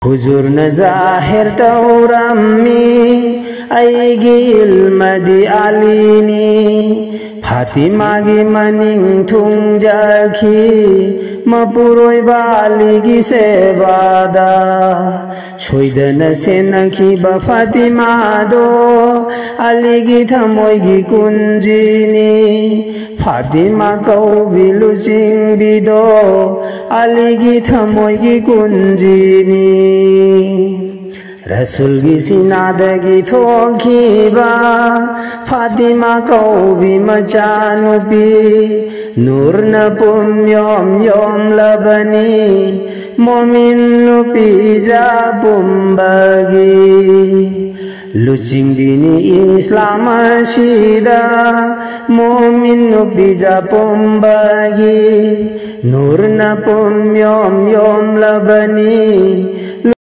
Huzurna zahir taurammi aigi ilmadi alini Fatima gi maning thungjaki mapuroi baligi sebada Soidana senaki ba Fatima do aligi thamoigi kunjini Fatima kaubilu jingbido aligi thamoigi kunjini Rasul gi sinadagi thokiba Fatima kaubi machanupi Nurna pumyom yom labani Momin nupi jabumbagi Lucing bini Islam asida Momin nupi jabumbagi Nurna pumyom yom labani